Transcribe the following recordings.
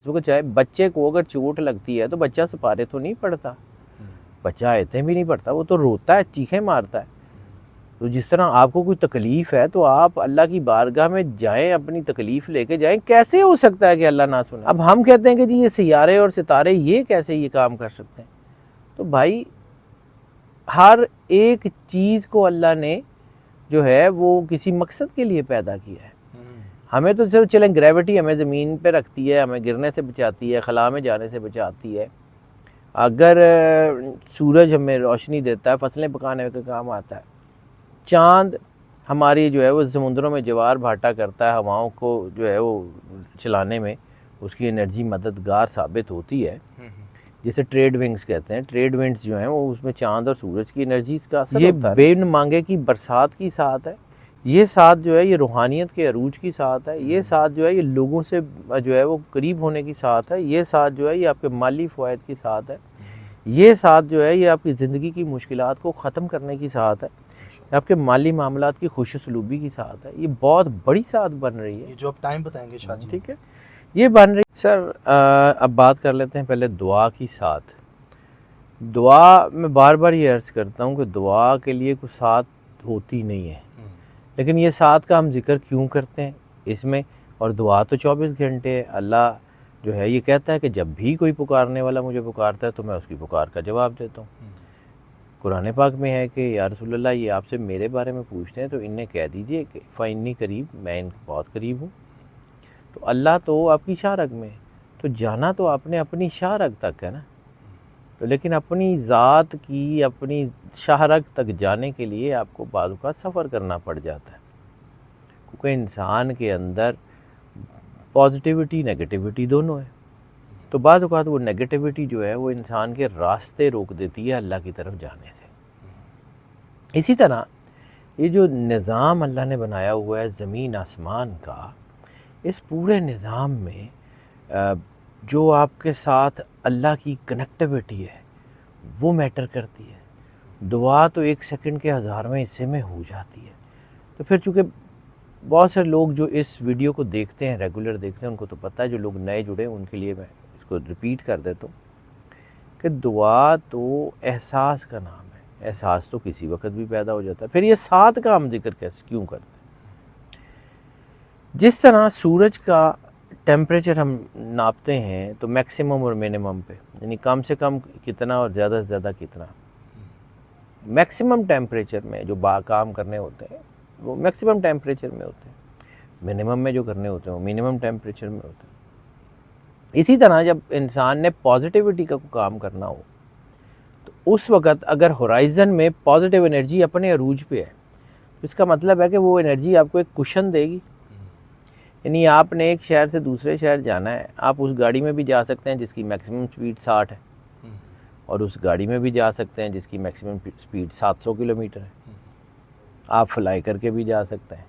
کو چاہے بچے کو اگر چوٹ لگتی ہے تو بچہ سپارے تو نہیں پڑھتا، بچہ آیتیں بھی نہیں پڑھتا، وہ تو روتا ہے، چیخیں مارتا ہے۔ تو جس طرح آپ کو کوئی تکلیف ہے تو آپ اللہ کی بارگاہ میں جائیں، اپنی تکلیف لے کے جائیں۔ کیسے ہو سکتا ہے کہ اللہ نہ سنے؟ اب ہم کہتے ہیں کہ جی یہ سیارے اور ستارے یہ کیسے یہ کام کر سکتے ہیں؟ تو بھائی ہر ایک چیز کو اللہ نے جو ہے وہ کسی مقصد کے لیے پیدا کیا ہے۔ ہمیں تو صرف چلیں گریوٹی ہمیں زمین پہ رکھتی ہے، ہمیں گرنے سے بچاتی ہے، خلا میں جانے سے بچاتی ہے۔ اگر سورج ہمیں روشنی دیتا ہے، فصلیں پکانے کا کام آتا ہے۔ چاند ہماری جو ہے وہ سمندروں میں جوار بھاٹا کرتا ہے، ہواؤں کو جو ہے وہ چلانے میں اس کی انرجی مددگار ثابت ہوتی ہے، جسے ٹریڈ ونگز کہتے ہیں۔ ٹریڈ ونگز جو ہیں وہ اس میں چاند اور سورج کی انرجیز کا اثر ہوتا ہے۔ یہ بے مانگے کی برسات کی ساتھ ہے، یہ ساتھ جو ہے یہ روحانیت کے عروج کی ساتھ ہے، یہ ساتھ جو ہے یہ لوگوں سے جو ہے وہ قریب ہونے کی ساتھ ہے، یہ ساتھ جو ہے یہ آپ کے مالی فوائد کی ساتھ ہے، یہ ساتھ جو ہے یہ آپ کی زندگی کی مشکلات کو ختم کرنے کی ساتھ ہے، آپ کے مالی معاملات کی خوش اسلوبی کی ساتھ ہے۔ یہ بہت بڑی ساتھ بن رہی ہے، یہ جو آپ ٹائم بتائیں گے شاہ جی، ٹھیک ہے، یہ بن رہی ہے۔ سر اب بات کر لیتے ہیں پہلے دعا کی ساتھ۔ دعا میں بار بار یہ عرض کرتا ہوں کہ دعا کے لیے کوئی ساتھ ہوتی نہیں ہے، لیکن یہ ساتھ کا ہم ذکر کیوں کرتے ہیں اس میں؟ اور دعا تو 24 گھنٹے ہے۔ اللہ جو ہے یہ کہتا ہے کہ جب بھی کوئی پکارنے والا مجھے پکارتا ہے تو میں اس کی پکار کا جواب دیتا ہوں۔ قرآن پاک میں ہے کہ یا رسول اللہ یہ آپ سے میرے بارے میں پوچھتے ہیں تو انہیں کہہ دیجئے کہ فَإِنِّي قریب، میں ان کو بہت قریب ہوں۔ تو اللہ تو آپ کی شاہ رگ میں ہے، تو جانا تو آپ نے اپنی شاہ رگ تک ہے نا، تو لیکن اپنی ذات کی اپنی شاہ رگ تک جانے کے لیے آپ کو بعض اوقات سفر کرنا پڑ جاتا ہے، کیونکہ انسان کے اندر پازیٹیوٹی نیگیٹیوٹی دونوں ہے۔ تو بعض اوقات وہ نیگیٹیوٹی جو ہے وہ انسان کے راستے روک دیتی ہے اللہ کی طرف جانے سے۔ اسی طرح یہ جو نظام اللہ نے بنایا ہوا ہے زمین آسمان کا، اس پورے نظام میں جو آپ کے ساتھ اللہ کی کنیکٹیوٹی ہے وہ میٹر کرتی ہے۔ دعا تو 1 سیکنڈ کے 1000ویں حصے میں ہو جاتی ہے۔ تو پھر چونکہ بہت سے لوگ جو اس ویڈیو کو دیکھتے ہیں، ریگولر دیکھتے ہیں، ان کو تو پتہ ہے، جو لوگ نئے جڑے ہیں ان کے لیے میں اس کو ریپیٹ کر دیتا ہوں کہ دعا تو احساس کا نام ہے۔ احساس تو کسی وقت بھی پیدا ہو جاتا ہے۔ پھر یہ ساتھ کا ہم ذکر کیسے کیوں کرتے ہیں؟ جس طرح سورج کا ٹیمپریچر ہم ناپتے ہیں تو میکسیمم اور منیمم پہ، یعنی کم سے کم کتنا اور زیادہ سے زیادہ کتنا، میکسیمم ٹیمپریچر میں جو کام کرنے ہوتے ہیں وہ میکسیمم ٹیمپریچر میں ہوتے ہیں، منیمم میں جو کرنے ہوتے ہیں وہ منیمم ٹیمپریچر میں ہوتے ہیں۔ اسی طرح جب انسان نے پازیٹیوٹی کا کام کرنا ہو تو اس وقت اگر ہورائزن میں پازیٹیو انرجی اپنے عروج پہ ہے تو اس کا مطلب ہے کہ وہ انرجی آپ کو ایک کشن دے گی۔ یعنی آپ نے ایک شہر سے دوسرے شہر جانا ہے، آپ اس گاڑی میں بھی جا سکتے ہیں جس کی میکسیمم سپیڈ 60 ہے، اور اس گاڑی میں بھی جا سکتے ہیں جس کی میکسیمم سپیڈ 700 کلومیٹر ہے، آپ فلائی کر کے بھی جا سکتے ہیں۔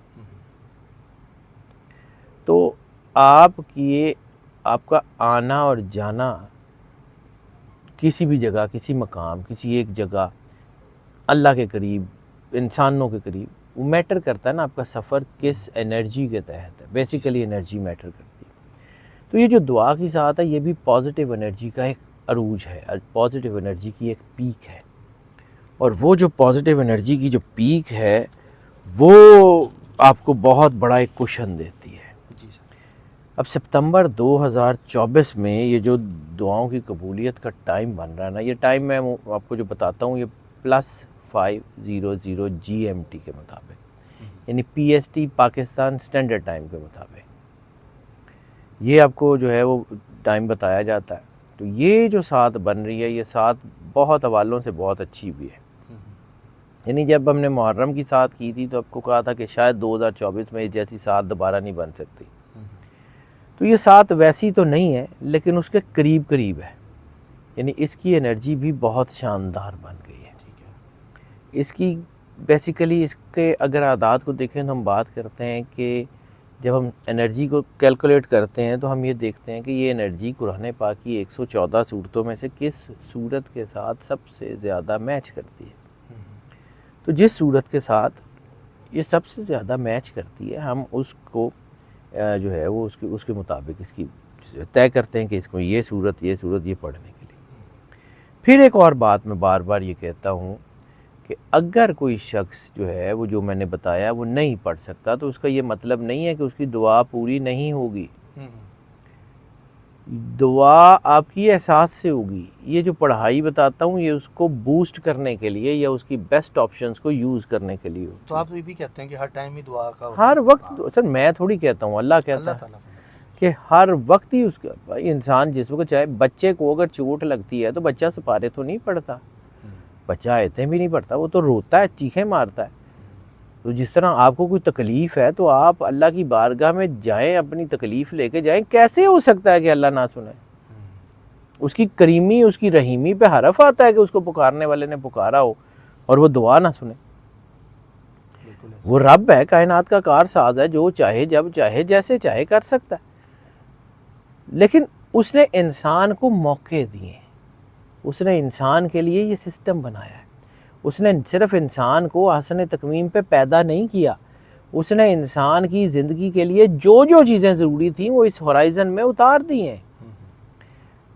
تو آپ کا آنا اور جانا کسی بھی جگہ، کسی مقام، کسی ایک جگہ اللہ کے قریب، انسانوں کے قریب، وہ میٹر کرتا ہے نا، آپ کا سفر کس انرجی کے تحت ہے۔ بیسیکلی انرجی میٹر کرتی ہے۔ تو یہ جو دعا کی ساتھ ہے یہ بھی پازیٹیو انرجی کا ایک عروج ہے، پازیٹیو انرجی کی ایک پیک ہے، اور وہ جو پازیٹیو انرجی کی جو پیک ہے وہ آپ کو بہت بڑا ایک کشن دیتی ہے۔ اب سپتمبر 2024 میں یہ جو دعاؤں کی قبولیت کا ٹائم بن رہا ہے نا، یہ ٹائم میں آپ کو جو بتاتا ہوں یہ +500 GMT کے مطابق، یعنی PST پاکستان سٹینڈرڈ ٹائم کے مطابق یہ آپ کو جو ہے وہ ٹائم بتایا جاتا ہے۔ تو یہ جو ساتھ بن رہی ہے یہ ساتھ بہت حوالوں سے بہت اچھی بھی ہے۔ یعنی جب ہم نے محرم کی ساتھ کی تھی تو آپ کو کہا تھا کہ شاید 2024 میں جیسی ساتھ دوبارہ نہیں بن سکتی، تو یہ ساتھ ویسی تو نہیں ہے لیکن اس کے قریب قریب ہے، یعنی اس کی انرجی بھی بہت شاندار بن گئی ہے۔ اس کی بیسیکلی اس کے اگر اعداد کو دیکھیں تو ہم بات کرتے ہیں کہ جب ہم انرجی کو کیلکولیٹ کرتے ہیں تو ہم یہ دیکھتے ہیں کہ یہ انرجی قرآن پاک کی 114 صورتوں میں سے کس صورت کے ساتھ سب سے زیادہ میچ کرتی ہے۔ تو جس صورت کے ساتھ یہ سب سے زیادہ میچ کرتی ہے ہم اس کو جو ہے وہ اس کے مطابق اس کی طے کرتے ہیں کہ اس کو یہ صورت یہ پڑھنے کے لیے۔ پھر ایک اور بات میں بار بار یہ کہتا ہوں کہ اگر کوئی شخص جو ہے وہ جو میں نے بتایا وہ نہیں پڑھ سکتا تو اس کا یہ مطلب نہیں ہے کہ اس کی دعا پوری نہیں ہوگی۔ دعا آپ کی احساس سے ہوگی۔ یہ جو پڑھائی بتاتا ہوں یہ اس کو بوسٹ کرنے کے لیے یا اس کی بیسٹ آپشنز کو یوز کرنے کے لیے ہوتی ہے۔ تو آپ یہ بھی کہتے ہیں کہ ہر ٹائم ہی دعا کا ہر وقت، سر میں تھوڑی کہتا ہوں، اللہ کہتا ہے کہ ہر وقت ہی اس کا انسان جس وقت چاہے، بچے کو اگر چوٹ لگتی ہے تو بچہ سپارے تو نہیں پڑھتا، بچہ آیتیں بھی نہیں پڑھتا، وہ تو روتا ہے، چیخیں مارتا ہے۔ تو جس طرح آپ کو کوئی تکلیف ہے تو آپ اللہ کی بارگاہ میں جائیں، اپنی تکلیف لے کے جائیں۔ کیسے ہو سکتا ہے کہ اللہ نہ سنے؟ اس کی کریمی، اس کی رحیمی پہ حرف آتا ہے کہ اس کو پکارنے والے نے پکارا ہو اور وہ دعا نہ سنے۔ وہ رب ہے، کائنات کا کار ساز ہے، جو چاہے جب چاہے جیسے چاہے کر سکتا ہے، لیکن اس نے انسان کو موقع دیے، اس نے انسان کے لیے یہ سسٹم بنایا ہے۔ اس نے صرف انسان کو حسن تقویم پہ پیدا نہیں کیا، اس نے انسان کی زندگی کے لیے جو جو چیزیں ضروری تھیں وہ اس ہورائزن میں اتار دی ہیں۔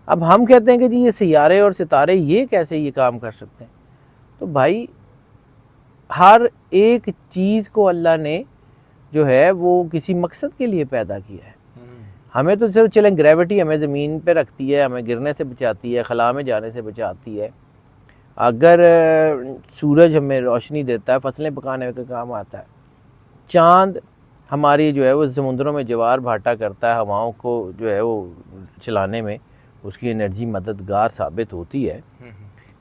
اب ہم کہتے ہیں کہ جی یہ سیارے اور ستارے یہ کیسے یہ کام کر سکتے ہیں؟ تو بھائی ہر ایک چیز کو اللہ نے جو ہے وہ کسی مقصد کے لیے پیدا کیا ہے۔ ہمیں تو صرف چلیں گریوٹی ہمیں زمین پہ رکھتی ہے، ہمیں گرنے سے بچاتی ہے، خلا میں جانے سے بچاتی ہے۔ اگر سورج ہمیں روشنی دیتا ہے، فصلیں پکانے کا کام آتا ہے۔ چاند ہماری جو ہے وہ سمندروں میں جوار بھاٹا کرتا ہے، ہواؤں کو جو ہے وہ چلانے میں اس کی انرجی مددگار ثابت ہوتی ہے،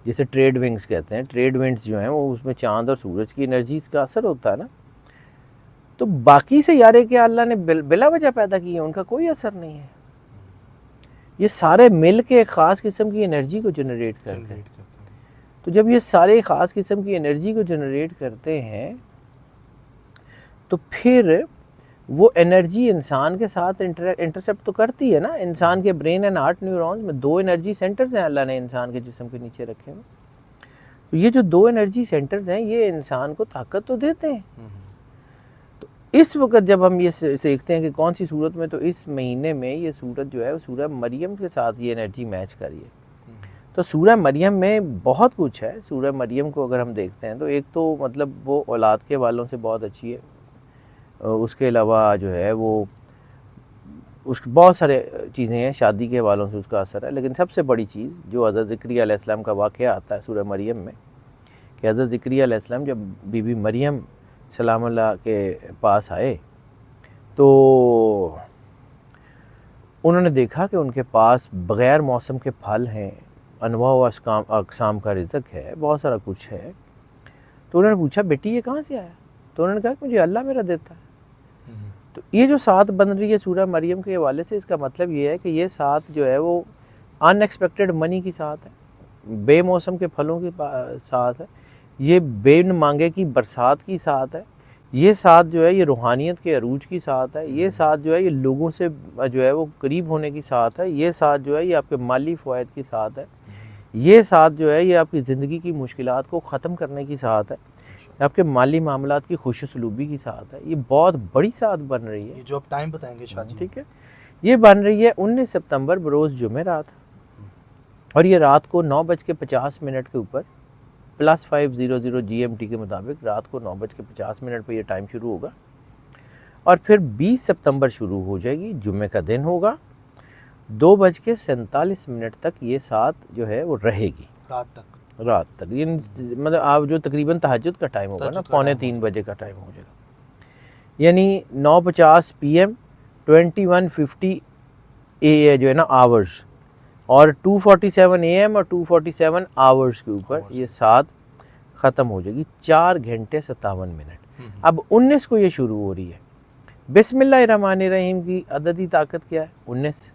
جسے ٹریڈ ونگز کہتے ہیں۔ ٹریڈ ونگز جو ہیں وہ اس میں چاند اور سورج کی انرجیز کا اثر ہوتا ہے نا۔ تو باقی سیارے کے اللہ نے بلا وجہ پیدا کیے ہیں، ان کا کوئی اثر نہیں ہے۔ یہ سارے مل کے ایک خاص قسم کی انرجی کو جنریٹ کرتے ہیں۔ تو جب یہ سارے خاص قسم کی انرجی کو جنریٹ کرتے ہیں تو پھر وہ انرجی انسان کے ساتھ انٹرسیپٹ تو کرتی ہے نا۔ انسان کے برین اینڈ ہارٹ نیورونز میں 2 انرجی سینٹرز ہیں اللہ نے انسان کے جسم کے نیچے رکھے ہوئے۔ تو یہ جو 2 انرجی سینٹرز ہیں یہ انسان کو طاقت تو دیتے ہیں۔ تو اس وقت جب ہم یہ سیکھتے ہیں کہ کون سی صورت میں، تو اس مہینے میں یہ صورت جو ہے وہ سورہ مریم کے ساتھ یہ انرجی میچ کری ہے۔ تو سورہ مریم میں بہت کچھ ہے۔ سورہ مریم کو اگر ہم دیکھتے ہیں تو ایک تو مطلب وہ اولاد کے والوں سے بہت اچھی ہے، اس کے علاوہ جو ہے وہ اس بہت سارے چیزیں ہیں، شادی کے حوالوں سے اس کا اثر ہے، لیکن سب سے بڑی چیز جو حضرت زکریا علیہ السلام کا واقعہ آتا ہے سورہ مریم میں، کہ حضرت زکریا علیہ السلام جب بی بی مریم سلام اللہ کے پاس آئے تو انہوں نے دیکھا کہ ان کے پاس بغیر موسم کے پھل ہیں، انواع و اقسام کا رزق ہے، بہت سارا کچھ ہے۔ تو انہوں نے پوچھا بیٹی یہ کہاں سے آیا؟ تو انہوں نے کہا کہ مجھے اللہ میرا دیتا ہے۔ تو یہ جو ساتھ بن رہی ہے سورہ مریم کے حوالے سے، اس کا مطلب یہ ہے کہ یہ ساتھ جو ہے وہ ان ایکسپیکٹڈ منی کی ساتھ ہے، بے موسم کے پھلوں کی ساتھ ہے، یہ بے مانگے کی برسات کی ساتھ ہے، یہ ساتھ جو ہے یہ روحانیت کے عروج کی ساتھ ہے، یہ ساتھ جو ہے یہ لوگوں سے جو ہے وہ قریب ہونے کی ساتھ ہے، یہ ساتھ جو ہے یہ آپ کے مالی فوائد کی ساتھ ہے، یہ ساتھ جو ہے یہ آپ کی زندگی کی مشکلات کو ختم کرنے کی ساتھ ہے، آپ کے مالی معاملات کی خوش سلوبی کی ساتھ ہے۔ یہ بہت بڑی ساتھ بن رہی ہے، یہ جو آپ ٹائم بتائیں گے شاہ جی، ٹھیک ہے۔ یہ بن رہی ہے 19 ستمبر بروز جمعرات، اور یہ رات کو 9:50 کے اوپر +5:00 GMT کے مطابق رات کو 9:50 پہ یہ ٹائم شروع ہوگا، اور پھر 20 ستمبر شروع ہو جائے گی، جمعے کا دن ہوگا، 2:47 تک یہ ساتھ جو ہے وہ رہے گی، رات تک، یہ مطلب آپ جو تقریباً تہجد کا ٹائم ہوگا نا، 2:45 بجے کا ٹائم ہو جائے گا، یعنی 9:50 PM 21:50 جو ہے نا آورز، اور 2:47 AM اور 2:47 آورز کے اوپر یہ ساتھ ختم ہو جائے گی، 4 گھنٹے 57 منٹ۔ اب 19 کو یہ شروع ہو رہی ہے۔ بسم اللہ الرحمن الرحیم کی عددی طاقت کیا ہے؟ 19۔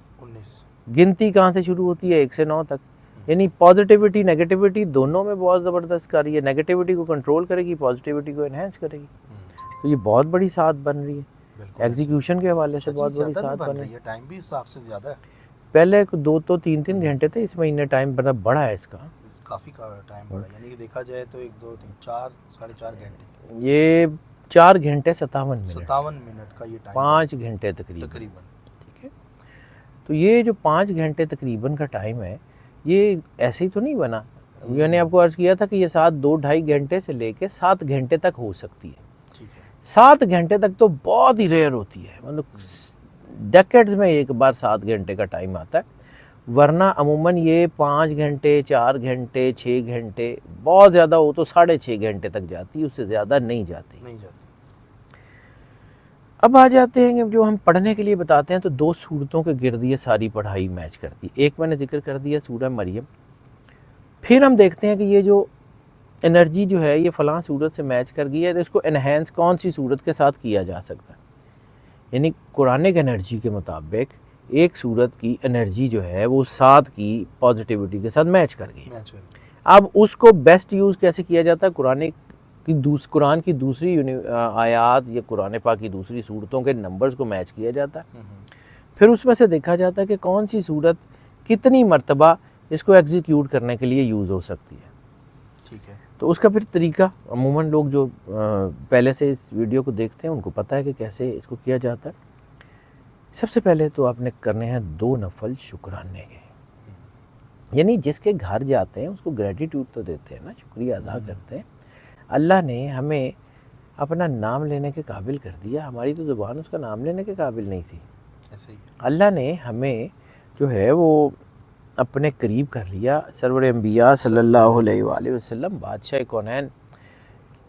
گنتی کہاں سے شروع ہوتی ہے؟ 1 سے 9 تک، یعنی پازیٹیوٹی نیگیٹیوٹی دونوں میں بہت زبردست کر رہی ہے، نیگیٹیوٹی کو کنٹرول کرے گی، پازیٹیوٹی کو انہینس کرے گی۔ تو یہ بہت بڑی ساتھ بن رہی ہے، ایگزیکیوشن کے حوالے سے بہت بڑی ساتھ بن رہی ہے۔ ٹائم بھی حساب سے زیادہ ہے، پہلے 2 تو 3 گھنٹے تھے، اس مہینے ٹائم بڑا ہے اس کا، کافی ٹائم بڑا ہے، یعنی کہ دیکھا جائے تو 1 2 3 4 ساڑھے 4 گھنٹے، یہ 4 گھنٹے 57 منٹ 57 منٹ کا یہ ٹائم، 5 گھنٹے تقریباً، ٹھیک ہے۔ تو یہ جو 5 گھنٹے تقریباً کا ٹائم ہے یہ ایسے ہی تو نہیں بنا. میں نے آپ کو عرض کیا تھا کہ یہ ساتھ 2-2.5 گھنٹے سے لے کے 7 گھنٹے تک ہو سکتی ہے. 7 گھنٹے تک تو بہت ہی ریئر ہوتی ہے, مطلب ڈیکیڈز میں ایک بار 7 گھنٹے کا ٹائم آتا ہے, ورنہ عموماً یہ 5 گھنٹے 4 گھنٹے 6 گھنٹے, بہت زیادہ ہو تو 6.5 گھنٹے تک جاتی ہے, اس سے زیادہ نہیں جاتی. اب آ جاتے ہیں کہ جو ہم پڑھنے کے لیے بتاتے ہیں تو 2 صورتوں کے گرد یہ ساری پڑھائی میچ کرتی ہے. ایک میں نے ذکر کر دیا سورہ مریم, پھر ہم دیکھتے ہیں کہ یہ جو انرجی جو ہے یہ فلاں صورت سے میچ کر گئی ہے, تو اس کو انہینس کون سی صورت کے ساتھ کیا جا سکتا ہے. یعنی قرآنک انرجی کے مطابق ایک صورت کی انرجی جو ہے وہ 7 کی پازیٹیوٹی کے ساتھ میچ کر گئی. اب اس کو بیسٹ یوز کیسے کیا جاتا ہے, قرآن کی دوسری آیات یا قرآن پاک کی دوسری صورتوں کے نمبرز کو میچ کیا جاتا ہے. پھر اس میں سے دیکھا جاتا ہے کہ کون سی صورت کتنی مرتبہ اس کو ایگزیکیوٹ کرنے کے لیے یوز ہو سکتی ہے. تو اس کا پھر طریقہ عموماً لوگ جو پہلے سے اس ویڈیو کو دیکھتے ہیں ان کو پتہ ہے کہ کیسے اس کو کیا جاتا ہے. سب سے پہلے تو آپ نے کرنے ہیں 2 نفل شکرانے کے. یعنی جس کے گھر جاتے ہیں اس کو گریٹیٹیوڈ تو دیتے ہیں نا, شکریہ ادا کرتے ہیں. اللہ نے ہمیں اپنا نام لینے کے قابل کر دیا, ہماری تو زبان اس کا نام لینے کے قابل نہیں تھی. اللہ نے ہمیں جو ہے وہ اپنے قریب کر لیا, سرور انبیاء صلی اللہ علیہ وآلہ وسلم بادشاہ کونین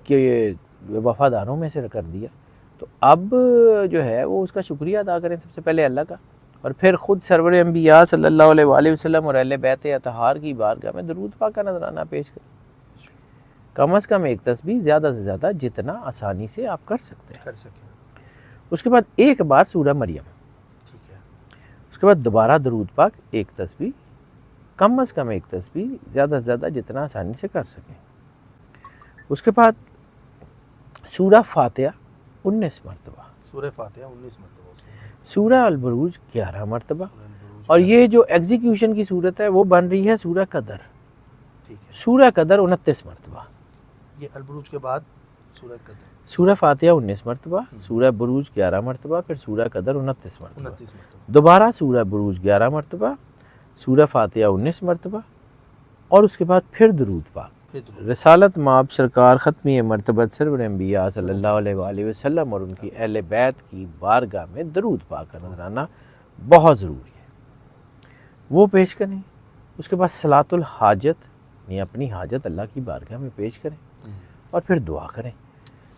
کے وفاداروں میں سے کر دیا. تو اب جو ہے وہ اس کا شکریہ ادا کریں سب سے پہلے اللہ کا, اور پھر خود سرور انبیاء صلی اللہ علیہ وآلہ وسلم اور اہل بیت اطہار کی بارگاہ میں درود پاک کا نذرانہ پیش کریں. کم از کم ایک تسبیح, زیادہ سے زیادہ جتنا آسانی سے آپ کر سکتے ہیں. اس کے بعد ایک بار سورہ مریم, اس کے بعد دوبارہ درود پاک, ایک تسبیح, کم از کم ایک تسبیح, زیادہ سے زیادہ جتنا آسانی سے کر سکیں. اس کے بعد سورہ فاتحہ 19 مرتبہ, سورہ البروج 11 مرتبہ, اور یہ جو ایگزیکیوشن کی صورت ہے وہ بن رہی ہے سورہ قدر. سورہ قدر 29 مرتبہ, یہ البروج کے بعد سورہ فاتحہ 19 مرتبہ, سورہ بروج 11 مرتبہ, پھر سورہ قدر 29 مرتبہ, دوبارہ سورہ بروج 11 مرتبہ, سورہ فاتحہ 19 مرتبہ, اور اس کے بعد پھر درود پاک. رسالت مآب سرکار ختمی مرتبت سرور انبیاء صلی اللہ علیہ وآلہ وسلم اور ان کی اہل بیت کی بارگاہ میں درود پاک کا نذرانہ بہت ضروری ہے, وہ پیش کریں. اس کے بعد صلاۃ الحاجت, یعنی اپنی حاجت اللہ کی بارگاہ میں پیش کریں, اور پھر دعا کریں.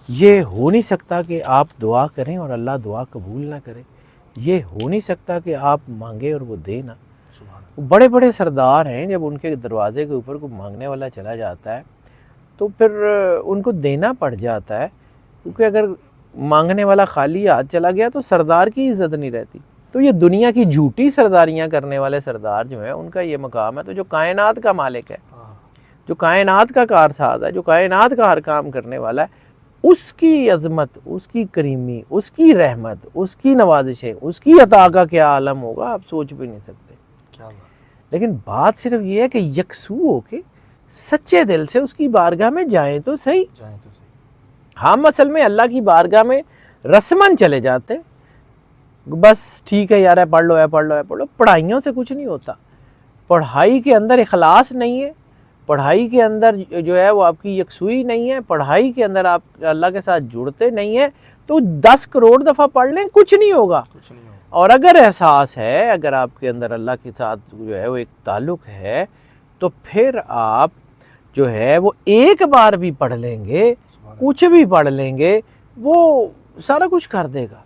یہ ہو نہیں سکتا کہ آپ دعا کریں اور اللہ دعا قبول نہ کرے. یہ ہو نہیں سکتا کہ آپ مانگیں اور وہ دے نہ. بڑے بڑے سردار ہیں, جب ان کے دروازے کے اوپر کوئی مانگنے والا چلا جاتا ہے تو پھر ان کو دینا پڑ جاتا ہے, کیونکہ اگر مانگنے والا خالی ہاتھ چلا گیا تو سردار کی عزت نہیں رہتی. تو یہ دنیا کی جھوٹی سرداریاں کرنے والے سردار جو ہیں ان کا یہ مقام ہے. تو جو کائنات کا مالک ہے, جو کائنات کا کارساز ہے, جو کائنات کا ہر کام کرنے والا ہے, اس کی عظمت, اس کی کریمی, اس کی رحمت, اس کی نوازشیں, اس کی عطا کا کیا عالم ہوگا آپ سوچ بھی نہیں سکتے. لیکن بات صرف یہ ہے کہ یکسو ہو کے سچے دل سے اس کی بارگاہ میں جائیں تو صحیح. ہم اصل میں اللہ کی بارگاہ میں رسماً چلے جاتے, بس ٹھیک ہے یار, پڑھ لو, پڑھ لو, پڑھ لو. پڑھائیوں سے کچھ نہیں ہوتا. پڑھائی کے اندر اخلاص نہیں ہے, پڑھائی کے اندر جو ہے وہ آپ کی یکسوئی نہیں ہے, پڑھائی کے اندر آپ اللہ کے ساتھ جڑتے نہیں ہیں, تو 10 کروڑ دفعہ پڑھ لیں کچھ نہیں ہوگا. اور اگر احساس ہے, اگر آپ کے اندر اللہ کے ساتھ جو ہے وہ ایک تعلق ہے, تو پھر آپ جو ہے وہ ایک بار بھی پڑھ لیں گے, کچھ بھی پڑھ لیں گے, وہ سارا کچھ کر دے گا.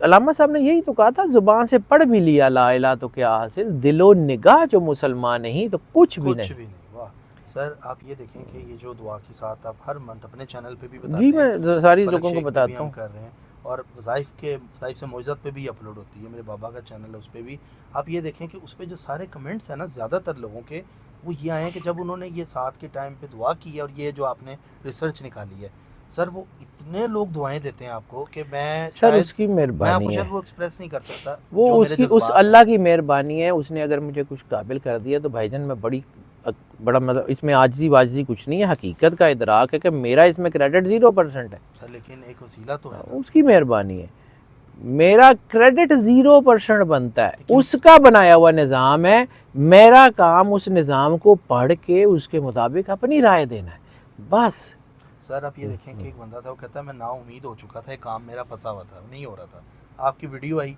علامہ صاحب نے یہی تو کہا تھا, زبان سے پڑھ بھی لیا لا الہ تو کیا حاصل, دل و نگاہ جو مسلمان نہیں تو کچھ بھی نہیں. واہ سر, آپ یہ دیکھیں کہ یہ جو دعا کی ساتھ آپ ہر منتھ اپنے چینل پہ بھی بتاتے جی, ہیں, میں ساری لوگوں کو بتاتا ہوں, کر رہے ہیں, اور وظائف سے معجزات پہ بھی اپلوڈ ہوتی ہے, میرے بابا کا چینل ہے اس پہ بھی. آپ یہ دیکھیں کہ اس پہ جو سارے کمنٹس ہیں نا, زیادہ تر لوگوں کے وہ یہ آئے ہیں کہ جب انہوں نے یہ ساتھ کے ٹائم پہ دعا کی ہے, اور یہ جو آپ نے ریسرچ نکالی ہے سر, وہ اتنے لوگ دعائیں دیتے ہیں آپ کو کہ میں سر اس کی مہربانی ہے, وہ ایکسپریس نہیں کر سکتا. وہ اس اللہ کی مہربانی ہے. اس نے اگر مجھے کچھ قابل کر دیا تو بھائی جان میں بڑا مطلب اس میں عاجزی واجزی کچھ نہیں ہے, حقیقت کا ادراک ہے کہ میرا اس میں کریڈٹ 0% ہے. سر لیکن ایک وسیلہ تو ہے, اس کی مہربانی ہے. میرا کریڈٹ 0% بنتا ہے، اس کا بنایا ہوا نظام ہے، میرا کام اس نظام کو پڑھ کے اس کے مطابق اپنی رائے دینا ہے بس۔ سر آپ یہ دیکھیں کہ ایک بندہ تھا، وہ کہتا ہے میں نا امید ہو چکا تھا، ایک کام میرا پھنسا ہوا تھا، نہیں ہو رہا تھا، آپ کی ویڈیو آئی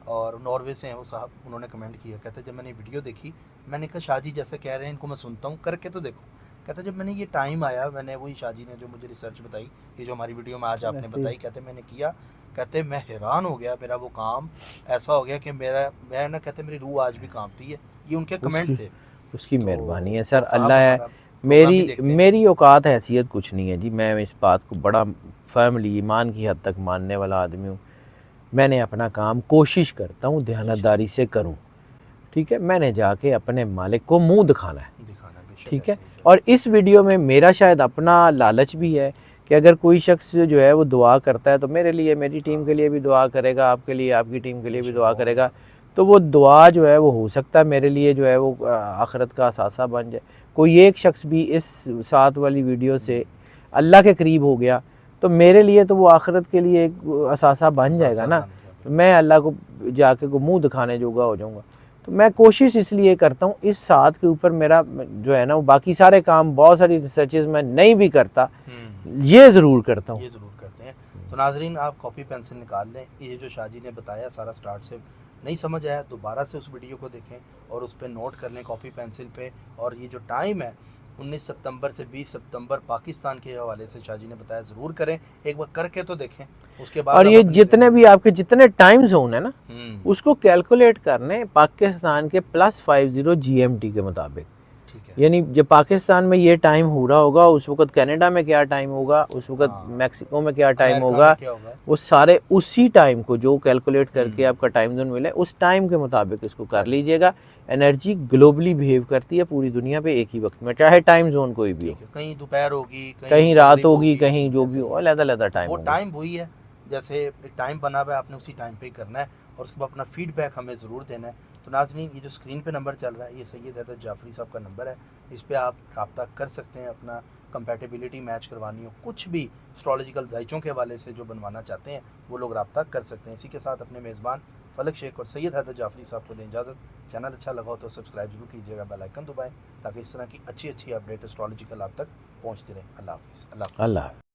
اور ناروے سے ہیں وہ صاحب، انہوں نے کمنٹ کیا، کہتے جب میں نے ویڈیو دیکھی میں نے کہا شاہ جی جیسے کہہ رہے ہیں ان کو میں سنتا ہوں، کر کے تو دیکھو۔ کہتے جب میں نے یہ ٹائم آیا، میں نے وہی شاہ جی نے جو مجھے ریسرچ بتائی، یہ جو ہماری ویڈیو میں آج آپ نے بتائی، کہتے میں نے کیا، کہتے میں حیران ہو گیا، میرا وہ کام ایسا ہو گیا کہ میں نا، کہتے میری روح آج بھی کانپتی ہے۔ یہ ان کے کمنٹ تھے۔ اس کی تو مہربانی ہے سر، صاحب اللہ ہے۔ ہمارا پروگرام بھی دیکھتے ہیں۔ میری اوقات حیثیت کچھ نہیں ہے جی، میں اس بات کو بڑا فیملی ایمان کی حد تک ماننے والا آدمی ہوں۔ میں نے اپنا کام کوشش کرتا ہوں دیانتداری سے کروں، ٹھیک ہے، میں نے جا کے اپنے مالک کو منہ دکھانا ہے، دکھانا بے شک ٹھیک ہے۔ ایسا ہی اور اس ویڈیو میں میرا شاید اپنا لالچ بھی ہے کہ اگر کوئی شخص جو ہے وہ دعا کرتا ہے تو میرے لیے، میری ٹیم کے لیے بھی دعا کرے گا، آپ کے لیے، آپ کی ٹیم کے لیے بھی دعا کرے گا، تو وہ دعا جو ہے وہ ہو سکتا ہے میرے لیے جو ہے وہ آخرت کا اثاثہ بن جائے۔ کوئی ایک شخص بھی اس ساتھ والی ویڈیو سے اللہ کے قریب ہو گیا تو میرے لیے تو وہ آخرت کے لیے ایک اثاثہ بن جائے گا نا، میں اللہ کو جا کے منہ دکھانے جوگا ہو جاؤں گا۔ تو میں کوشش اس لیے کرتا ہوں، اس ساتھ کے اوپر میرا جو ہے نا وہ باقی سارے کام، بہت ساری ریسرچز میں نہیں بھی کرتا، یہ ضرور کرتا ہوں۔ یہ ضرور کرتے ہیں۔ تو ناظرین آپ کاپی پینسل نکال لیں، یہ جو شاہ جی نے بتایا سارا سٹارٹ سے، نہیں سمجھ آیا دوبارہ سے اس ویڈیو کو دیکھیں اور اس پہ نوٹ کر لیں کاپی پینسل پہ، اور یہ جو ٹائم ہے 19 ستمبر سے 20 ستمبر پاکستان کے حوالے سے شاہ جی نے بتایا، ضرور کریں، ایک بار کر کے تو دیکھیں، اس کے بعد اور آپ یہ اپنی جتنے بھی آپ کے جتنے ٹائم زون ہے نا اس اس کو کیلکولیٹ کرنے پاکستان کے +50 GMT کے مطابق، ٹھیک ہے، یعنی جب پاکستان میں یہ ٹائم ہو رہا ہوگا اس وقت کینیڈا میں کیا ٹائم ہوگا، اس وقت میکسیکو میں کیا ٹائم امریکہ ہوگا، میں کیا ہوگا، وہ سارے اسی ٹائم کو جو کیلکولیٹ کر کے آپ کا ٹائم زون ملے اس ٹائم کے مطابق اس کو کر لیجئے گا۔ انرجی گلوبلی بیہیو کرتی ہے پوری دنیا پہ ایک ہی وقت میں، چاہے ٹائم زون کوئی بھی ہو، کہیں دوپہر ہوگی، کہیں رات مغرب ہوگی، کہیں جو بھی ہو، علیحدہ علیحدہ ٹائم وہ ہوگا۔ ٹائم وہی ہے، جیسے ایک ٹائم بنا ہوا ہے آپ نے اسی ٹائم پہ ہی کرنا ہے، اور اس کے بعد اپنا فیڈ بیک ہمیں ضرور دینا ہے۔ تو ناظرین یہ جو اسکرین پہ نمبر چل رہا ہے یہ سید حیدر جعفری صاحب کا نمبر ہے، اس پہ آپ رابطہ کر سکتے ہیں، اپنا کمپیٹیبلٹی میچ کروانی ہو، کچھ بھی اسٹرالوجیکل ذائچوں کے حوالے سے جو بنوانا چاہتے ہیں وہ لوگ رابطہ کر سکتے ہیں۔ اسی کے ساتھ اپنے میزبان فلک شیخ اور سید حیدر جعفری صاحب کو دیں اجازت۔ چینل اچھا لگا ہو تو سبسکرائب ضرور کیجیے گا، بیل آئکن دبائیں تاکہ اس طرح کی اچھی اچھی اپڈیٹ اسٹرالوجیکل آپ تک پہنچتی رہے۔ اللہ حافظ۔ اللہ